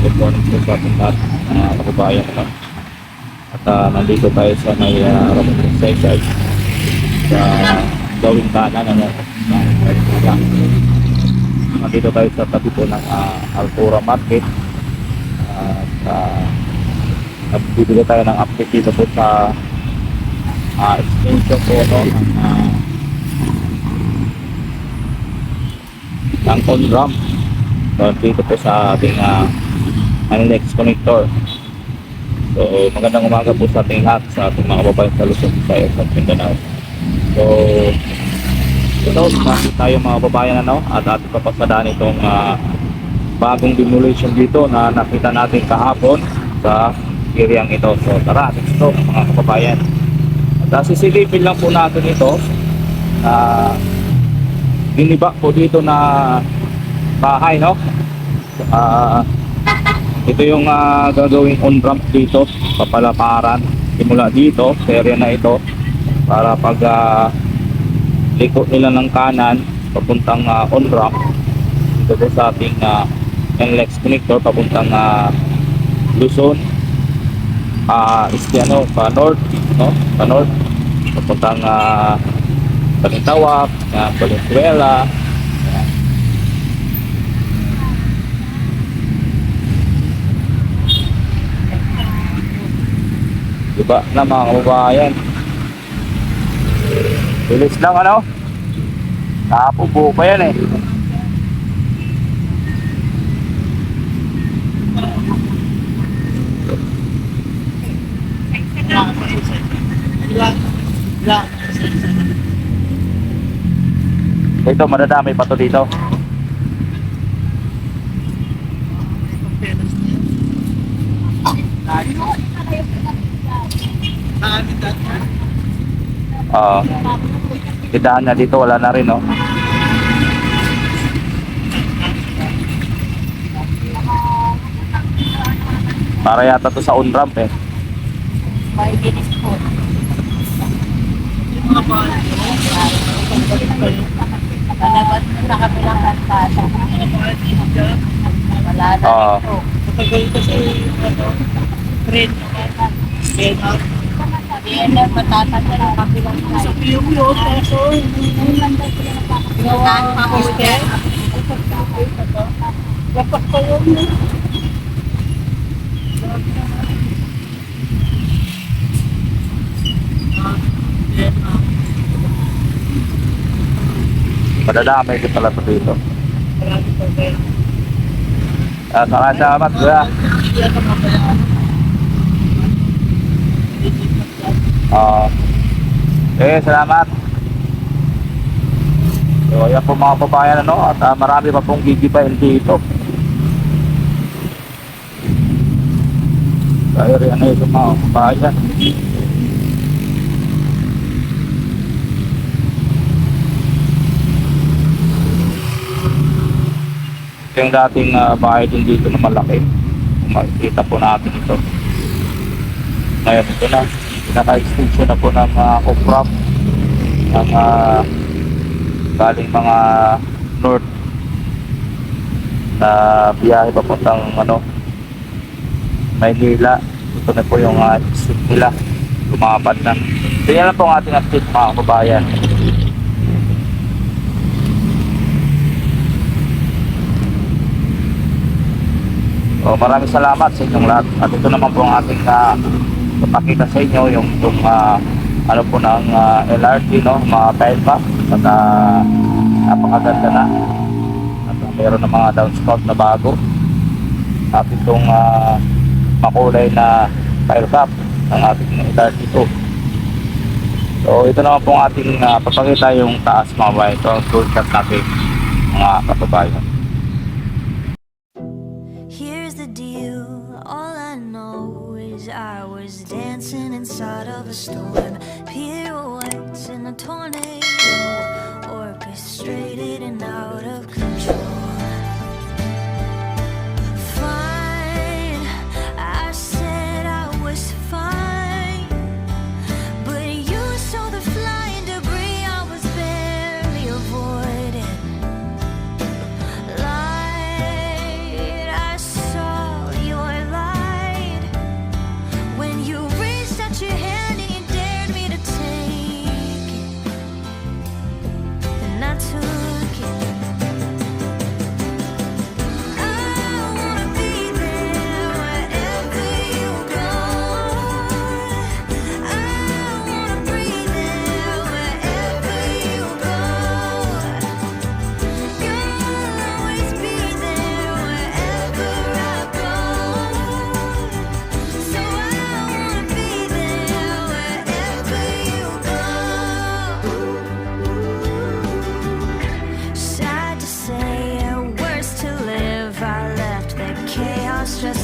good morning po sa ating lahat mga kababayan. At nandito tayo sa may Ramon Session sa gawing kanan nandito tayo sa tabi po ng Altura Market. At bibigyan tayo ng update dito po sa extension po ng on-ramp. So, dito po sa ating next connector. So magandang umaga po sa ating lahat, sa ating mga kababayan sa Luzon, Visayas at Mindanao. So ito, tayo mga kababayan at ating papasadaan itong bagong demolition dito na nakita natin kahapon sa areang ito. So tara, let's go mga kababayan. At sisilipin lang po natin ito. Giniba po dito na bahay, no? Ito yung gagawing on-ramp dito, papalaparan simula dito sa area na ito para pag liko nila ng kanan papuntang on-ramp dito po sa ating NLEX connector papuntang Luzon, Istiano pa north, no? Pa north papuntang Balintawak, Valenzuela. Diba na mga kababayan, bilis lang nakapupo pa yan Ito madadami pa to dito. Idaan na dito, wala na rin, no? Para yata to sa on-ramp Palabas mo sa kabilang kalsada. Wala na ito. Matagal kasi trend Yan lang matatagal ang kabilang sa kalsada. Piyuyo, kaso Gawaan pa ko siya. lapat pa yun. Madadami ito pala to dito. Marami pa kayo. Salamat kuya. Salamat. So ayan po mga kababayan, at marami pa pong gigibahin dito sa area na ito mga kababayan. Ito yung dating bahay din dito na malaki. Kung makikita po natin ito. Ngayon ito na, naka-extension na po ng off-ramp ng galing mga north na biyahe papuntang Maynila. Ito na po yung exit nila, lumapad na. So yan lang po ang ating update mga kababayan. So, maraming salamat sa inyong lahat. At ito naman po ang ating papakita sa inyo yung itong po ng LRT, mga tile pack. At napakaganda na. At meron na mga downspout na bago. At itong makulay na tile pack ng ating LRT2. So ito naman po ang ating papakita yung taas mga kababayan. Ito ang tool shot natin mga kababayan. I was dancing inside of a storm, pirouettes in a tornado, orchestrated and out of control. Fine, I said I was fine, but you saw the flying debris I was barely avoiding. Light, I saw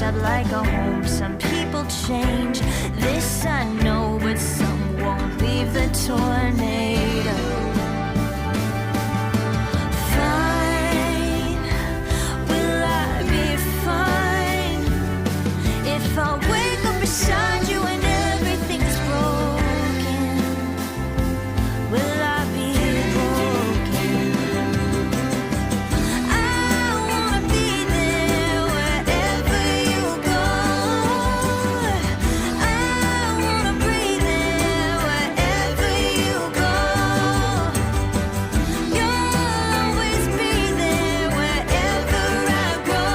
up like a home. Some people change, this I know, but some won't leave the tornado. Fine, will I be fine if I wake up beside you and everything's broken? Will I be broken? I wanna be there wherever you go. I wanna breathe there wherever you go. You'll always be there wherever I go.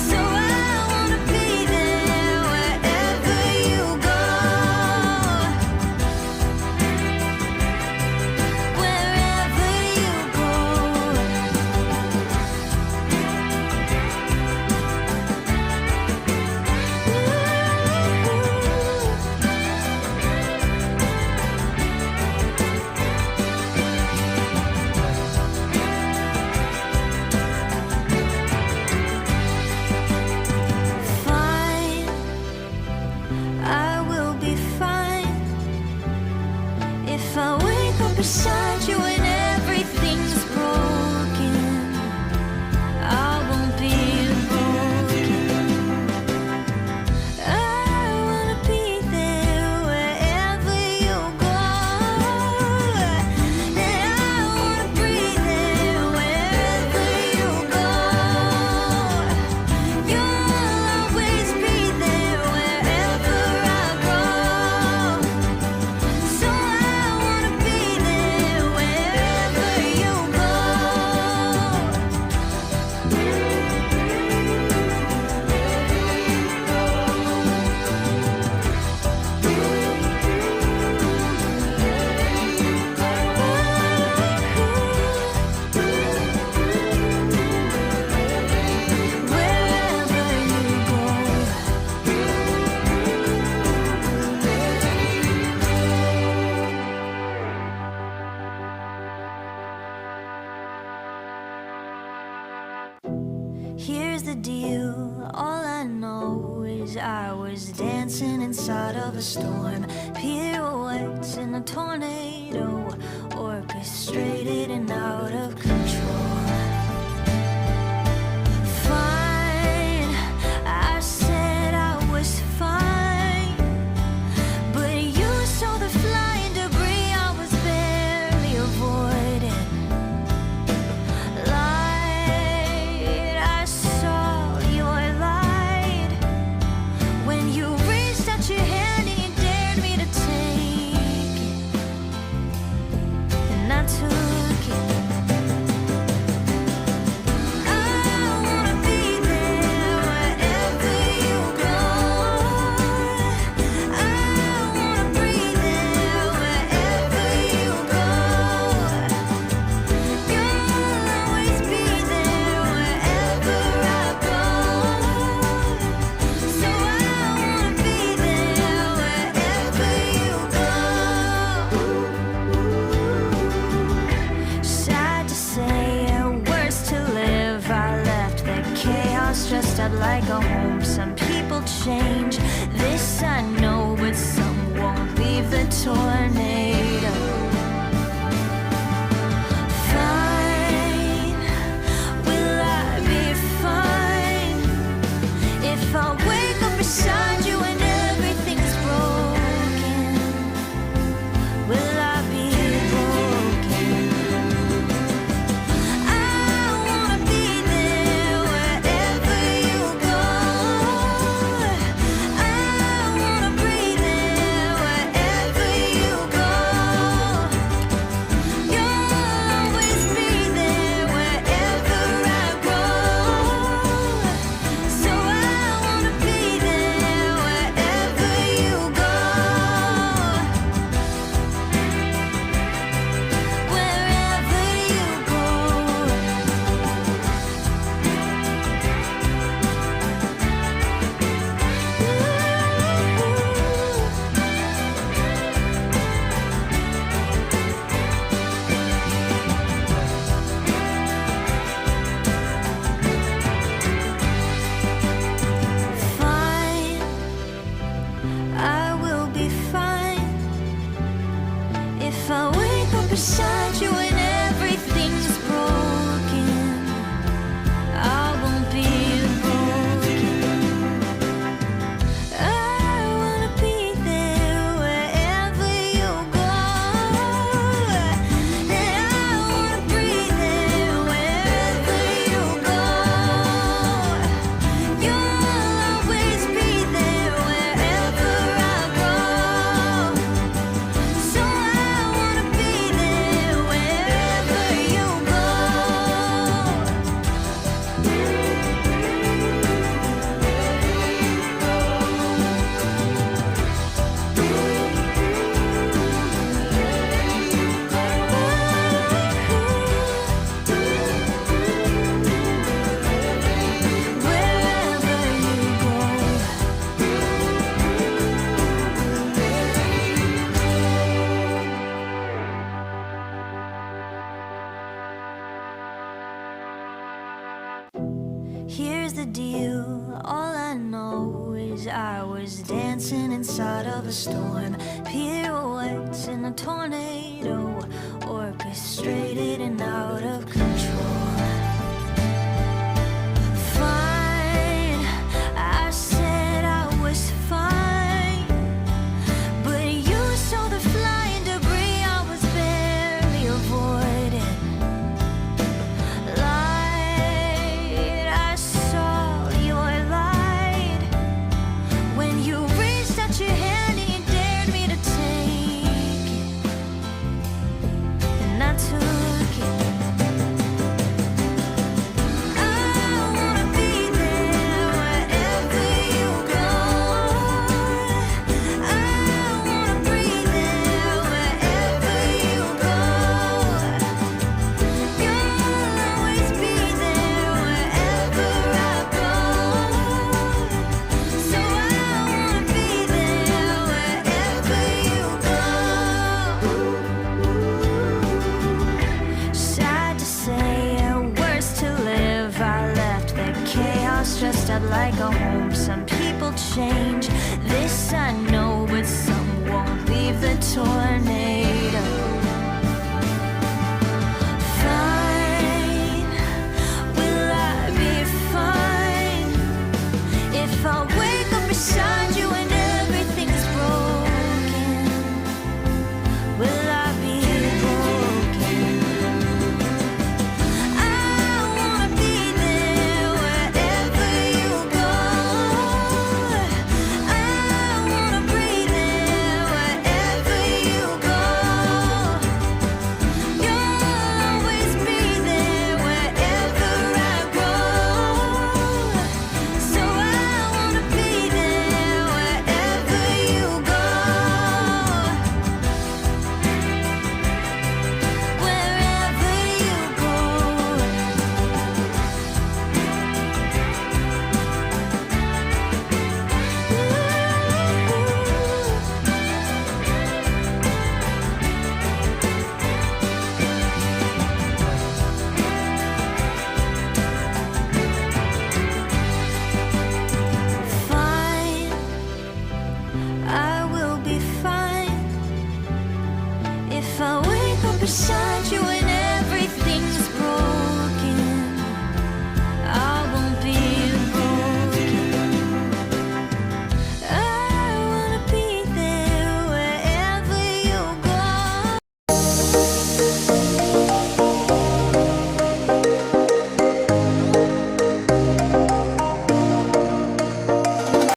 So I wanna be there wherever you go. Wherever you go. Fine, I will be fine if I wake up beside you and everything's broken. I won't be broken. I wanna be there wherever you go. And I wanna breathe there wherever you go. You'll always be there wherever I go. So I wanna be there wherever you go. Wherever you go. Here's the deal, all I know is I was dancing inside of a storm. Pirouettes in a tornado, orchestrated and out of control. Fine, I said I was fine, but you saw the flying debris I was barely avoiding. Light, I saw your light when you reached out your hand and you dared me to take it, and I took it. I wanna be there wherever you go. I wanna breathe there wherever you go. You'll always be there wherever I go. So I wanna be there wherever you go. Sad to say, worse to live. I left the chaos dressed up like a home. Some people change, this I know, but some won't leave the tornado. Fine, will I be fine if I wake up beside you and everything's broken? Will I be broken? I wanna be there wherever you go. I wanna breathe there wherever you go. here's the deal. All I know is I was dancing inside of a storm, pirouettes in a tornado, orchestrated and out of control. Fine, I said I was fine, but you saw the flying debris I was barely avoiding. Light, I saw your light when you reached out your hand and you dared me to take it, and I took it. I wanna be there wherever you go. I wanna breathe there wherever you go. You'll always be there wherever I go. So I wanna be there wherever you go. Sad to say, worse to live. I left the chaos dressed up like a home. Some people change, this I know, but some won't leave the tornado.